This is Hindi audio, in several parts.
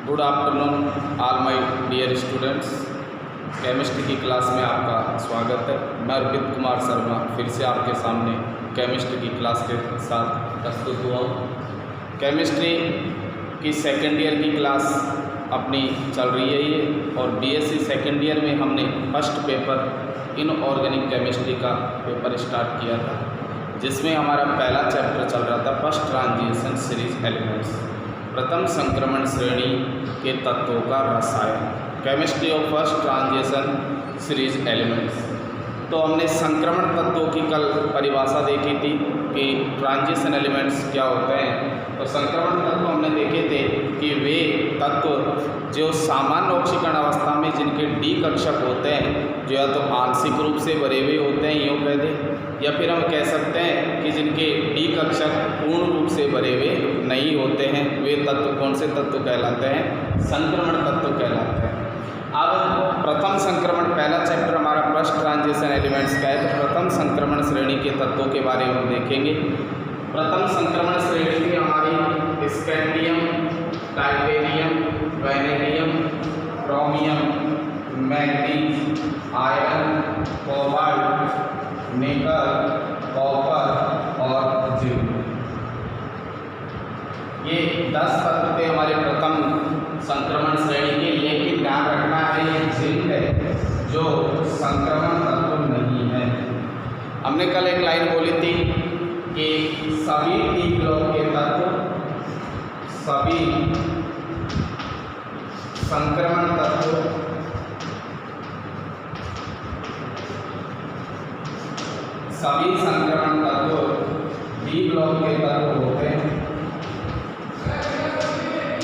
Good afternoon all my dear students. Chemistry की क्लास में आपका स्वागत है। मैं अर्पित कुमार शर्मा फिर से आपके सामने केमिस्ट्री की क्लास के साथ प्रस्तुत हुआ हूँ। केमिस्ट्री की सेकेंड ईयर की क्लास अपनी चल रही है ये, और बीएससी सेकेंड ईयर में हमने फर्स्ट पेपर इनऑर्गेनिक केमिस्ट्री का पेपर स्टार्ट किया था, जिसमें हमारा पहला चैप्टर चल रहा था फर्स्ट ट्रांजिशन सीरीज एलिमेंट्स, प्रथम संक्रमण श्रेणी के तत्वों का रसायन, chemistry of first transition series elements. तो हमने संक्रमण तत्वों की कल परिभाषा देखी थी कि ट्रांजिशन एलिमेंट्स क्या होते हैं। तो संक्रमण तत्व हमने देखे थे कि वे तत्व जो सामान्य ऑक्सीकरण अवस्था में जिनके डी कक्षक होते हैं, जो या तो आंशिक रूप से भरे हुए होते हैं, यूँ कह दें, या फिर हम कह सकते हैं कि जिनके डी कक्षक पूर्ण रूप से भरे हुए नहीं होते हैं, वे तत्व कौन से तत्व कहलाते हैं? संक्रमण तत्व कहलाते हैं। अब प्रथम संक्रमण, पहला चैप्टर हमारा फर्स्ट ट्रांजिशन एलिमेंट्स का है, तो प्रथम संक्रमण श्रेणी के तत्वों के बारे में हम देखेंगे। प्रथम संक्रमण श्रेणी में हमारी scandium, titanium, vanadium, chromium, manganese, iron, cobalt, निकल, कॉपर और जिंक, ये 10 तत्व थे हमारे प्रथम संक्रमण श्रेणी के। लेकिन ध्यान रखना है, ये जिंक है जो संक्रमण तत्व नहीं है। हमने कल एक लाइन बोली थी कि सभी डी ब्लॉक के तत्व, सभी संक्रमण तत्व डी ब्लॉक के तत्व होते हैं।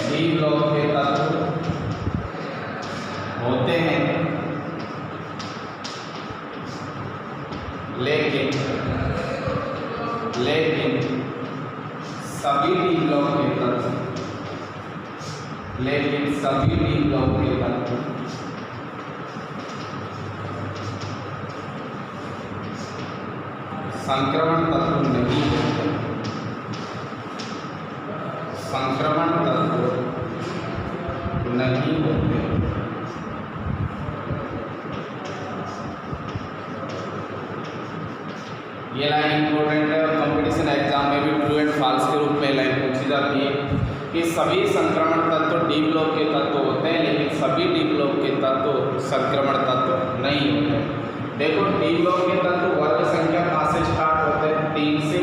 डी ब्लॉक के तत्व होते हैं, लेकिन सभी डी ब्लॉक के तत्व, संक्रमण तत्व नहीं होते। संक्रमण तत्व नहीं होते। ये लाइन इंपॉर्टेंट है और कंपटीशन एग्जाम में भी ट्रू एंड फॉल्स के रूप में लाइन पूछी जाती है कि सभी संक्रमण तत्व डी ब्लॉक के तत्व होते हैं, लेकिन सभी डी ब्लॉक के तत्व संक्रमण तत्व नहीं होते। देखो, डी ब्लॉक के तत्व वर्ग संख्या कहाँ से स्टार्ट होते हैं? 3 से,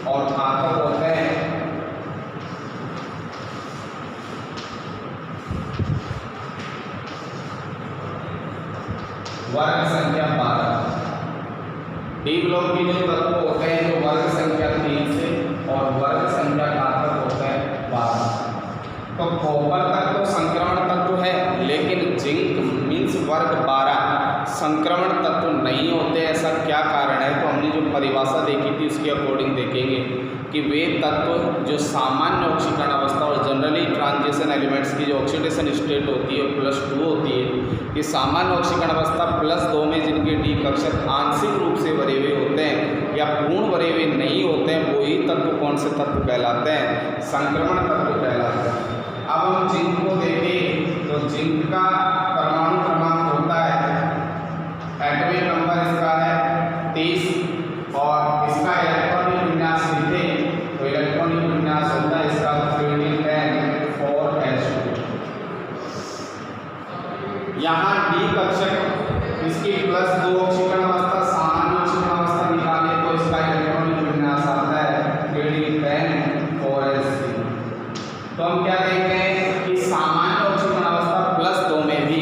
और कहाँ तक होते हैं? वर्ग संख्या 12। डी ब्लॉक के जो तत्व होते हैं, जो वर्ग संख्या 3 से और वर्ग संख्या कहाँ तक होता है? 12। तो कॉपर तक तो संक्रमण तत्व है, लेकिन जिंक मीन्स वर्ग 12 संक्रमण तत्व नहीं होते। ऐसा क्या कारण है? तो हमने जो परिभाषा देखी थी उसके अकॉर्डिंग देखेंगे कि वे तत्व जो सामान्य ऑक्सीकरण अवस्था और जनरली ट्रांजिशन एलिमेंट्स की जो ऑक्सीडेशन स्टेट होती है +2 होती है, कि सामान्य ऑक्सीकरण अवस्था +2 में जिनके डी कक्षक आंशिक रूप से भरे हुए होते हैं या पूर्ण भरे हुए नहीं होते हैं, वही तत्व कौन से तत्व कहलाते हैं? संक्रमण तत्व कहलाते हैं। अब हम जिंक को देखें तो जिंक का परमाणु क्रमांक होता है, एटॉमिक नंबर इसका है 30, और इसका इलेक्ट्रॉनिक विन्यास लिखें तो इलेक्ट्रॉनिक विन्यास होता है इसका 310-4s2। यहाँ डी कक्षक इसकी +2 ऑक्सीकरण अवस्था, सामान्य ऑक्सीकरण अवस्था निकाले तो इसका इलेक्ट्रॉनिक विन्यास आता है 310-4s2। तो हम क्या देखते हैं कि सामान्य ऑक्सीकरण अवस्था +2 में भी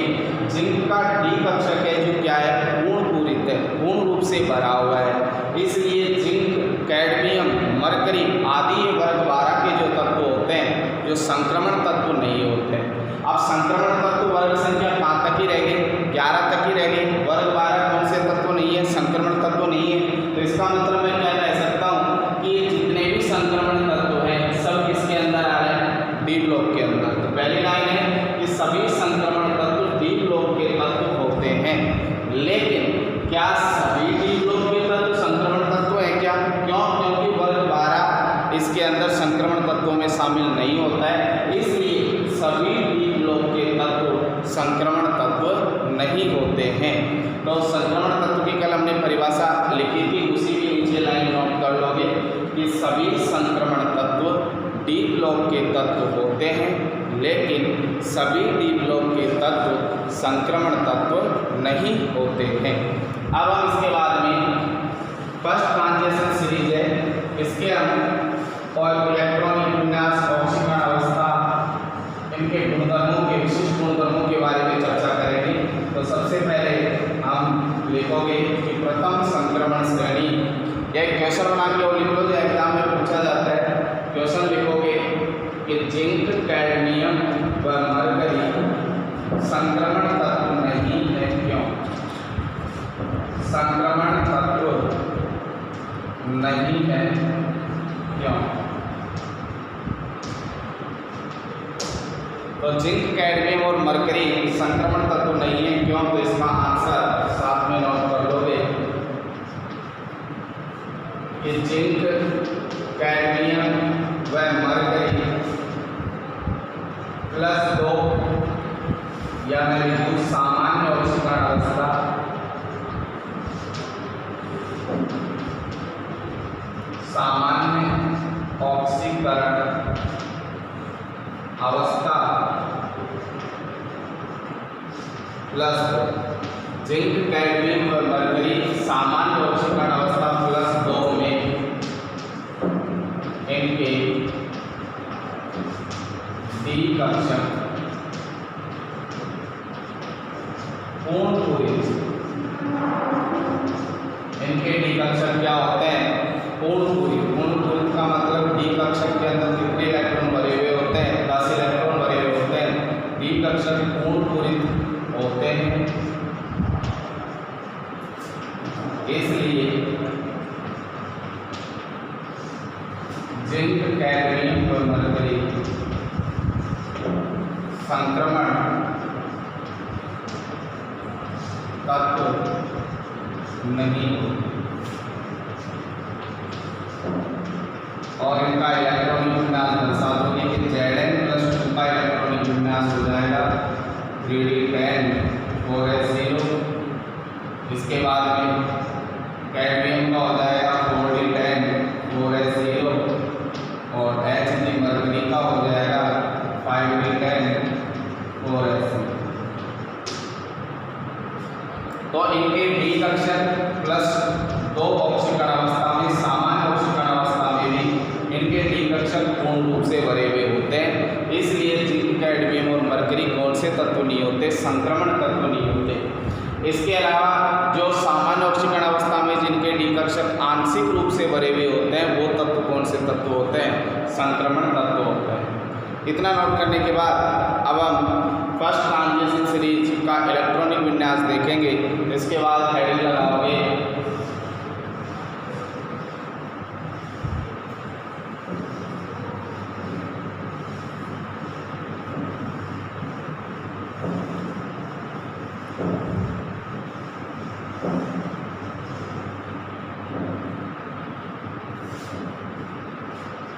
जिंक का डी कक्षक है जो क्या है? पूर्ण है, पूर्ण रूप से भरा हुआ है। इसलिए जिंक, कैडमियम, मरकरी आदि ये वर्ग 12 के जो तत्व होते हैं, जो संक्रमण तत्व नहीं होते हैं। अब संक्रमण तत्व वर्ग संख्या कहाँ तक ही रह गई? 11 तक ही रह गई। वर्ग 12 कौन से तत्व नहीं है? संक्रमण तत्व नहीं है। तो इसका मतलब मैं क्या कह सकता हूँ कि ये जितने भी संक्रमण तत्व हैं सब किसके अंदर आ रहे हैं? डी ब्लॉक के अंदर। तो पहली लाइन है कि सभी संक्रमण तत्व डी ब्लॉक के तत्व होते हैं, लेकिन क्या सभी डी ब्लॉक के तत्व संक्रमण तत्व है क्या? क्यों? क्योंकि वर्ग 12 इसके अंदर संक्रमण तत्वों में शामिल नहीं होता है, इसलिए सभी डी लेकिन सभी डी ब्लॉक के तत्व संक्रमण तत्व नहीं होते हैं। अब हम इसके बाद में फर्स्ट ट्रांजिशन सीरीज है, इसके हम और इलेक्ट्रॉनिक विन्यास, ऑक्सीकरण अवस्था, इनके गुणधर्मों के विशिष्ट गुणधर्मों के बारे में चर्चा करेंगे। तो सबसे पहले हम लिखोगे कि प्रथम संक्रमण श्रेणी, यह क्वेश्चन बना के और लिख लो जो एग्जाम में पूछा जाता है। क्वेश्चन लिखोगे कि जिंक, कैडमियम व मरकरी संक्रमण तत्व नहीं है, क्यों? संक्रमण तत्व नहीं है क्यों? तो जिंक, कैडमियम और मरकरी संक्रमण तत्व नहीं है क्यों? तो इसका आंसर साथ में नोट कर लोगे कि जिंक, कैडमियम व मरकरी +2 या मैं लिखूं सामान्य ऑक्सीकरण अवस्था, सामान्य ऑक्सीकरण अवस्था +2, जिंक, कैडमियम और मरकरी सामान्य ऑक्सीकरण अवस्था +2 में इनके डीकक्षण पूर्णपूरित, इनके डीकक्षण क्या होते हैं? पूर्णपूरित। पूर्णपूरित का मतलब डीकक्षण के अंदर कितने इलेक्ट्रॉन भरे हुए होते हैं? 10 इलेक्ट्रॉन भरे हुए होते हैं। डीकक्षण पूर्णपूरित होते हैं, इसलिए जिंक, कैडमियम और मरकरी संक्रमण तत्व नहीं, और इनका इलेक्ट्रॉनिक विन्यास दर्शा दोगे कि Zn+2 का इलेक्ट्रॉनिक विन्यास हो जाएगा 3d10 4s0। इसके बाद में कैडमियम का हो जाएगा 4d10 4s0 और Hg मरकरी का हो जाएगा 5d10 4s0। तो इनके डीकक्षण +2 ऑक्सीकरण अवस्था में, सामान्य ऑक्सीकरण अवस्था में भी इनके डीकक्षण पूर्ण रूप से भरे हुए होते हैं, इसलिए जिंक, कैडमियम और मरकरी कौन से तत्व नहीं होते? संक्रमण तत्व नहीं होते। इसके अलावा जो सामान्य ऑक्सीकरण अवस्था में जिनके डीकक्षण आंशिक रूप से भरे हुए होते हैं वो तत्व कौन से तत्व होते हैं? संक्रमण तत्व होते हैं। इतना नोट करने के बाद अब हम फर्स्ट ट्रांजिशन सीरीज का इलेक्ट्रॉनिक विन्यास देखेंगे। इसके बाद हेडिंग लगाओगे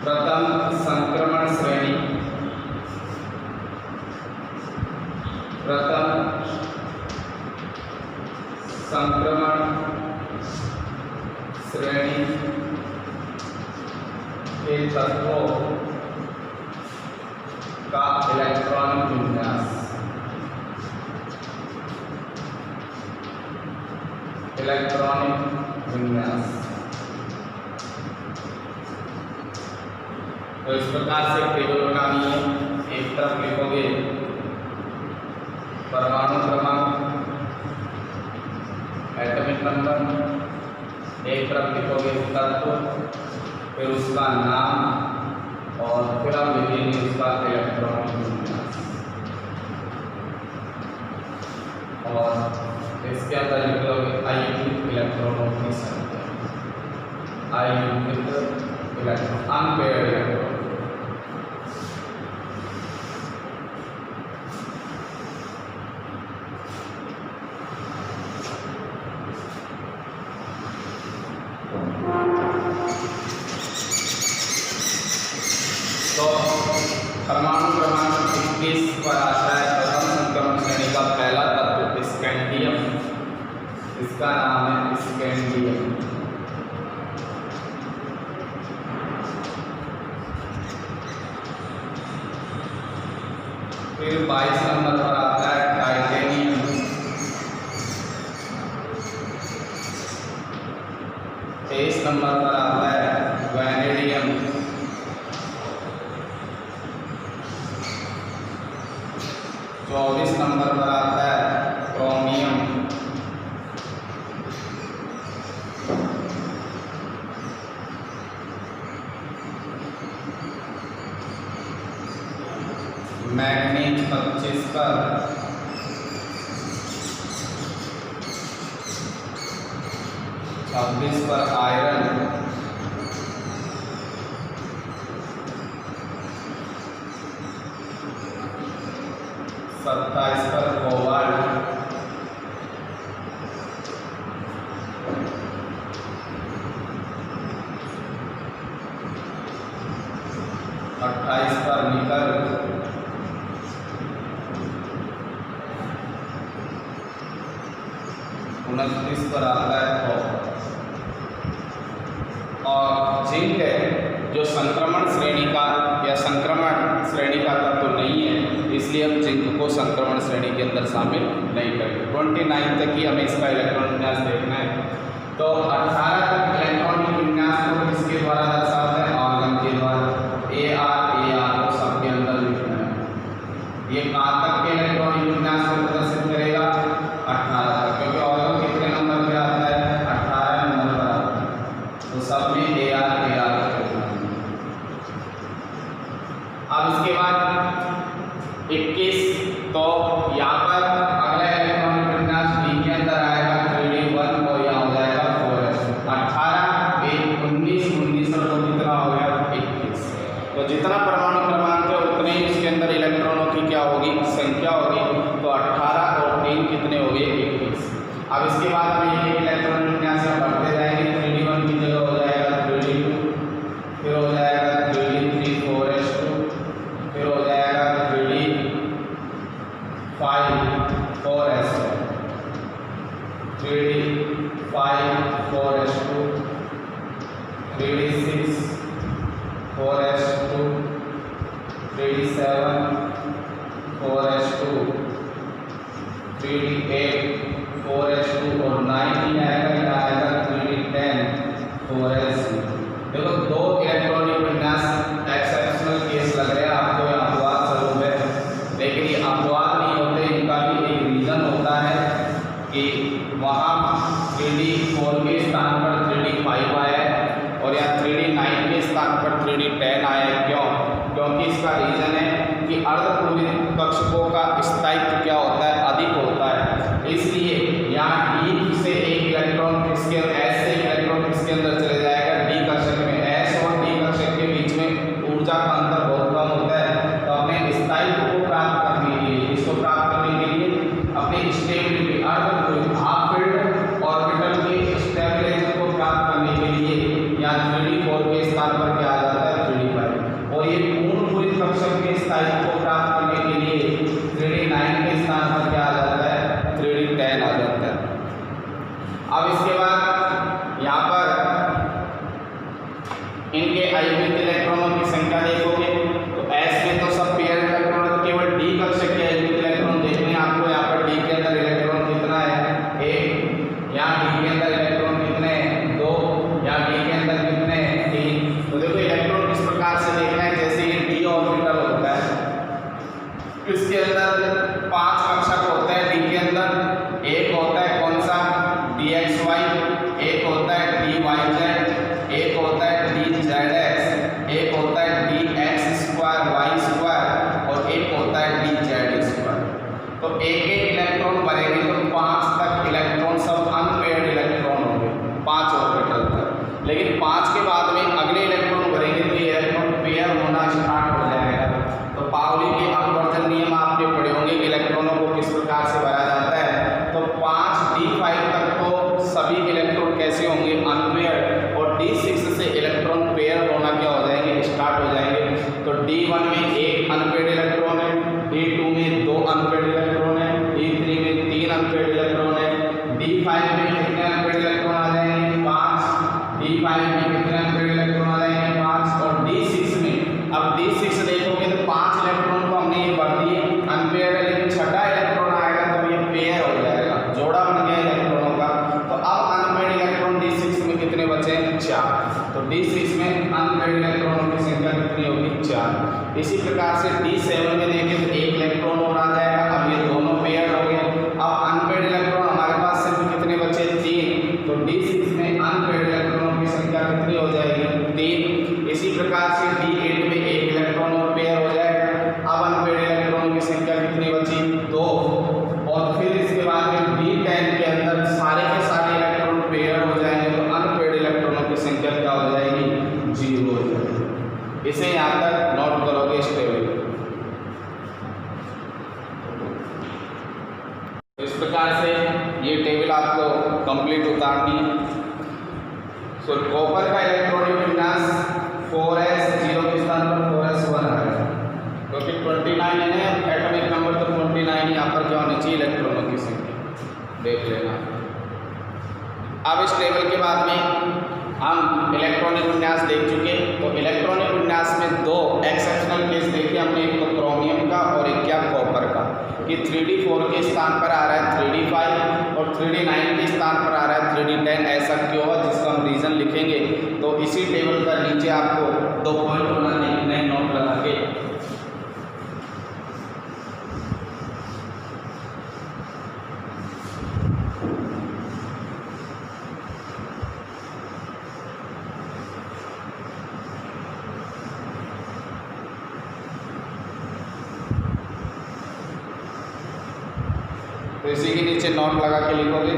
प्रथम संक्रमण श्रेणी, प्रथम संक्रमण श्रेणी के तत्वों का इलेक्ट्रॉनिक विन्यास, इलेक्ट्रॉनिक विन्यास। तो इस प्रकार से टेबल बनानी है। एक तरफ लिखोगे परमाणु क्रमांक, एटॉमिक नंबर, एक तरफ लिखोगे तत्व, फिर उसका नाम और फिर हम लिखेंगे उसका इलेक्ट्रॉनिक विन्यास। और इसके अंदर लिख लोगे अयुग्मित इलेक्ट्रॉनों की संख्या, अयुग्मित इलेक्ट्रॉन, अनपेयर्ड इलेक्ट्रॉन। तो परमाणु क्रमांक 21 पर आता है प्रथम संक्रमण श्रेणी का पहला तत्व स्कैंडियम, इसका नाम है स्कैंडियम। फिर 22 नंबर पर आता है टाइटेनियम, 23 नंबर पर आता है वैनेडियम, 24 नंबर पर आता है क्रोमियम, 25 पर, 26 पर आयरन, 27 पर कोबाल्ट, 28 पर निकल, 29 पर आता है कॉपर। और जिंक है जो संक्रमण श्रेणी का या संक्रमण श्रेणी का तत्व तो नहीं है, इसलिए हम जिंक को संक्रमण श्रेणी के अंदर शामिल नहीं करेंगे। 29 तक ही हमें इसका इलेक्ट्रॉन विन्यास देखना है। तो 18 तक इलेक्ट्रॉनिक विन्यास को किसके द्वारा दर्शाते हैं? ऑर्गन के द्वारा। AR को सबके अंदर लिखना है। ये कहाँ तक के इलेक्ट्रॉनिक विन्यास को प्रदर्शित करेगा? 18 तक, क्योंकि ऑर्गन कितने नंबर पे आता है? 18 नंबर पर आता है। तो सब में AR अब इसके बाद 21, तो यहाँ पर अगला इलेक्ट्रॉनिक विन्यास D के अंदर आएगा 3D1 और यहाँ हो जाएगा 4s। 18, 19, 19 और 2 कितना हो गया? 21। तो जितना परमाणु क्रमांक है उतने ही इसके अंदर इलेक्ट्रॉनों की क्या होगी? संख्या होगी। तो 18 और 3 कितने हो गए? 21। अब इसके बाद हमें एक इलेक्ट्रॉनिक विन्यास बढ़ते जाएंगे। 3D1 की जगह हो जाएगा 3D2, फिर हो जाएगा 3D3 4s2, फिर हो जाएगा 3D5 4s2, 3D5 4s2, 3D6 4s2, 3D7 4s2, 3D8 4s2 और 9 ही आएगा, यहाँ आएगा 3D10 4s2। देखो दो इलेक्ट्रॉनिक विन्यास एक्सेप्शनल केस लग रहे हैं आपको, ये अपवाद स्वरूप है, लेकिन ये अपवाद नहीं होते, इनका भी एक रीज़न होता है कि वहाँ 3D4 के स्थान पर 3D5 आया है और यहाँ 3D9 के स्थान पर 3D10 आया है। क्यों? क्योंकि इसका रीज़न है कि अर्धपूर्ण कक्षकों का स्थायित्व क्या होता है? अधिक होता है। इसलिए यहाँ D से एक इलेक्ट्रॉन किसके S से इलेक्ट्रॉन किसके अंदर चले जाएगा? D कक्षक में। S और D कक्षक के बीच में ऊर्जा का अंतर बहुत कम होता है। तो अपने स्थायित्व को प्राप्त करने के लिए, इसको प्राप्त करने के लिए अपनी स्टेबिलिटी अर्धपूर्ण हाफ फील्ड ऑर्बिटल के स्टेबिलाइजेशन को प्राप्त करने के लिए यहाँ 3D4 के स्थान पर क्या आ जाता है? 3D5। और ये पूर्ण पूरी कक्षक के स्थायित्व को प्राप्त करने के लिए 3D9 के स्थान पर क्या आ जाता है? 3D10 आ जाता है। अब इसके बाद यहाँ पर इनके आयोजित इलेक्ट्रॉनों की संख्या देखोगे तो S में तो सब पेयर इलेक्ट्रॉन, केवल D कक्षक के आयोजित इलेक्ट्रॉन देखने आपको। यहाँ पर D के अंदर इलेक्ट्रॉन कितना है? 1। यहाँ D के अंदर इलेक्ट्रॉन कितने हैं? 2। यहाँ D के अंदर कितने हैं? 3। तो देखो इलेक्ट्रॉन किस प्रकार से देखना है, जैसे ये D ऑर्बिटल होता है, इसके अंदर 5 कक्षक होते हैं। D के अंदर एक होता है कौन सा? DXY, एक होता है DYZ, एक होता है DZX, एक होता है DX2Y2 और एक होता है DZ2। तो एक एक इलेक्ट्रॉन भरेंगे तो 5 तक इलेक्ट्रॉन सब अनपेयर्ड इलेक्ट्रॉन होंगे, 5 ऑर्बिटल तक। लेकिन 5 के बाद में अगले इलेक्ट्रॉन भरेंगे तो ये इलेक्ट्रॉन पेयर होना स्टार्ट हो जाएगा। तो पाउली के अपवर्जन नियम आपने पढ़े होंगे, इलेक्ट्रॉनों को किस प्रकार से भरा जाता है। तो 5D5 तक तो सभी इलेक्ट्रॉन इस प्रकार से ये टेबल आपको कंप्लीट उतारनी है। सो कॉपर का इलेक्ट्रॉनिक विन्यास 4s0 के स्थान पर 4s1 आएगा, क्योंकि 29 है एटॉमिक नंबर, तो 29 यहाँ पर क्या होनी चाहिए, इलेक्ट्रॉनों की संख्या, देख लेना। अब इस टेबल के बाद में हम इलेक्ट्रॉनिक विन्यास देख चुके, तो इलेक्ट्रॉनिक विन्यास में दो एक्सेप्शनल केस देखे हमने, एक तो क्रोमियम का और एक क्या कॉपर का, कि 3d4 के स्थान पर आ रहा है 3d5 और 3d9 के स्थान पर आ रहा है 3d10। ऐसा क्यों है, जिसका हम रीज़न लिखेंगे। तो इसी टेबल का नीचे आपको 2 पॉइंट बनाने हैं, नोट लगा के। तो इसी के नीचे नोट लगा के लिखोगे।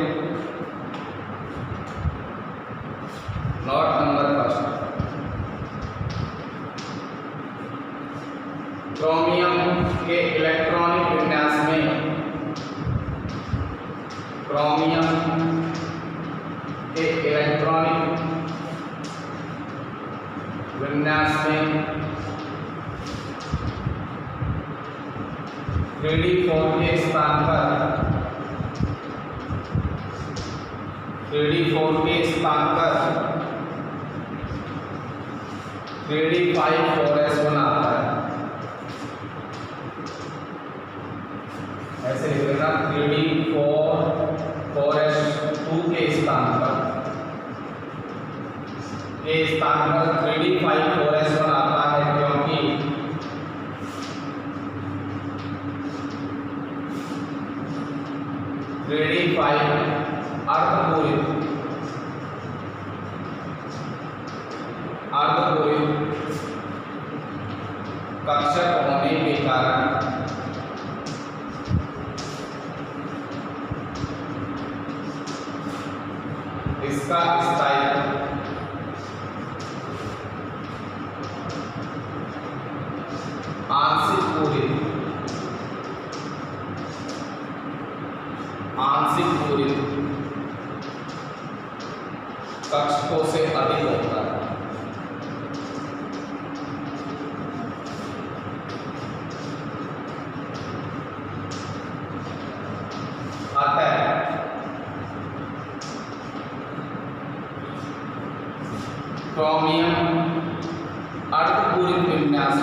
नोट नंबर फर्स्ट, क्रोमियम के इलेक्ट्रॉनिक विन्यास में, क्रोमियम के इलेक्ट्रॉनिक विन्यास में 3d4 के स्थान पर 3d4 के स्थान पर 3d5 4s1 आता है। ऐसे लिख लेना, 3d4 4s2 के स्थान पर 3d5 4s1 आता है, क्योंकि 3d5 अर्धपूरित कक्षक होने के कारण इसका स्थायित्व आंशिक पूरित कक्षकों से अधिक होता है। अतः क्रोमियम अर्धपूरित विन्यास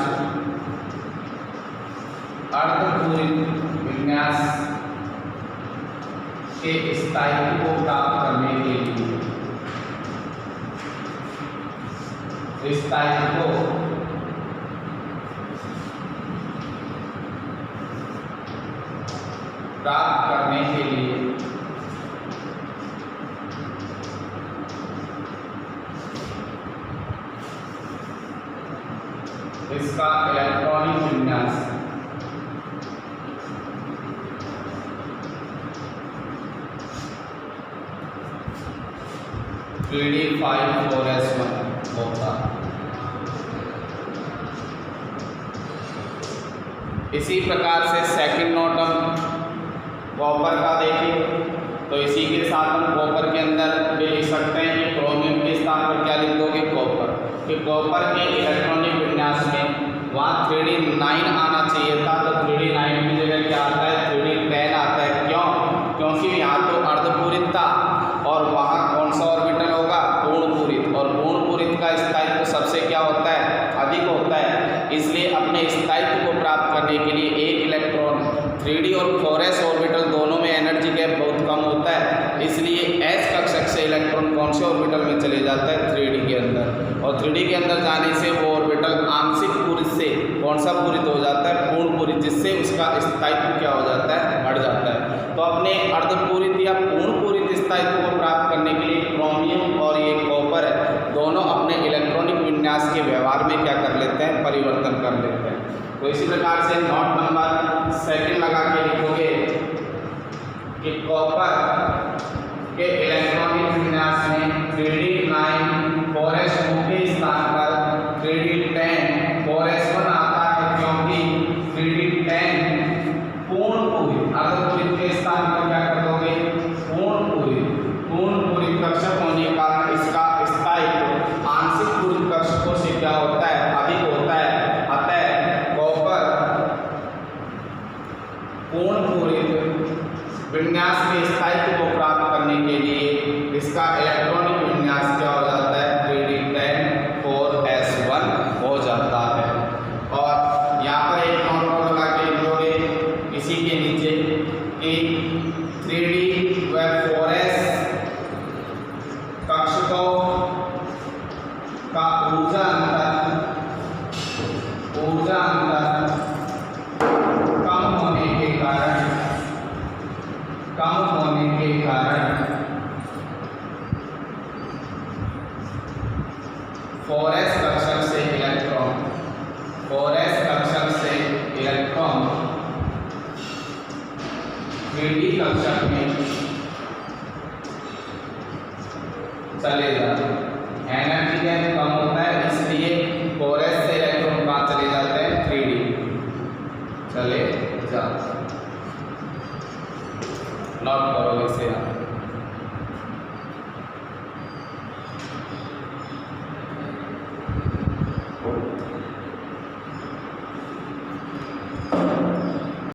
के स्थायित्व को प्राप्त करने के लिए स्थायित्व को प्राप्त करने के लिए इसका इलेक्ट्रॉनिक विन्यास (3d5 4s1) होता है। इसी प्रकार से सेकंड नोट हम कॉपर का देखें, तो इसी के साथ हम कॉपर के अंदर भी लिख सकते हैं कि क्रोमियम के स्थान पर क्या लिख दोगे, कॉपर, कि कॉपर के इलेक्ट्रॉनिक विन्यास में वहाँ 3d9 आना चाहिए था, तो 3d9 की जगह क्या आता है, 3d10 आता है। क्यों? क्योंकि यहाँ तो अर्धपूरित था और वहाँ कौन सा ऑर्बिटल होगा, पूर्णपूरित, और पूर्णपूरित का स्थायित्व सबसे क्या होता है, अधिक होता है। इसलिए अपने स्थायित्व को प्राप्त करने के लिए एक इलेक्ट्रॉन 3d और 4s ऑर्बिटल दोनों में एनर्जी गैप बहुत कम होता है, इसलिए s कक्षक से इलेक्ट्रॉन कौन से ऑर्बिटल में चले जाता है, 3d के अंदर, और 3d के अंदर जाने से वो ऑर्बिटल आंशिक पूरित से कौन सा पूरित हो जाता है, पूर्णपूरित, जिससे उसका स्थायित्व क्या हो जाता है, बढ़ जाता है। तो अपने अर्धपूरित या पूर्णपूरित स्थायित्व को प्राप्त करने के लिए क्रोमियम और ये कॉपर है, दोनों अपने इलेक्ट्रॉनिक विन्यास के व्यवहार में क्या कर लेते हैं, परिवर्तन कर लेते हैं। तो इसी प्रकार से नोट नंबर सेकंड लगा के लिखोगे कि कॉपर के इलेक्ट्रॉनिक विन्यास में 3d9 4s2 के स्थान पर 3d10 4s1 आता है, क्योंकि 3d10 पूर्णपूरित अर्धपूरित के स्थान पर पूर्ण पूरित विन्यास के स्थायित्व को प्राप्त करने के लिए इसका इलेक्ट्रॉनिक विन्यास क्या हो जाता है, 3d10 4s1 हो जाता है। और यहाँ पर एक नोट को लगा के लिखोगे इसी के नीचे कि 3d व 4s कक्षकों का ऊर्जा अंतर कम होने के कारण 4s कक्षक से इलेक्ट्रॉन 3d कक्षक में चले जाते हैं। एनर्जी लेवल कम होता है, इसलिए 4s से इलेक्ट्रॉन कहाँ चले जाते हैं, 3d चले जाते हैं। नोट करो इसे यहाँ।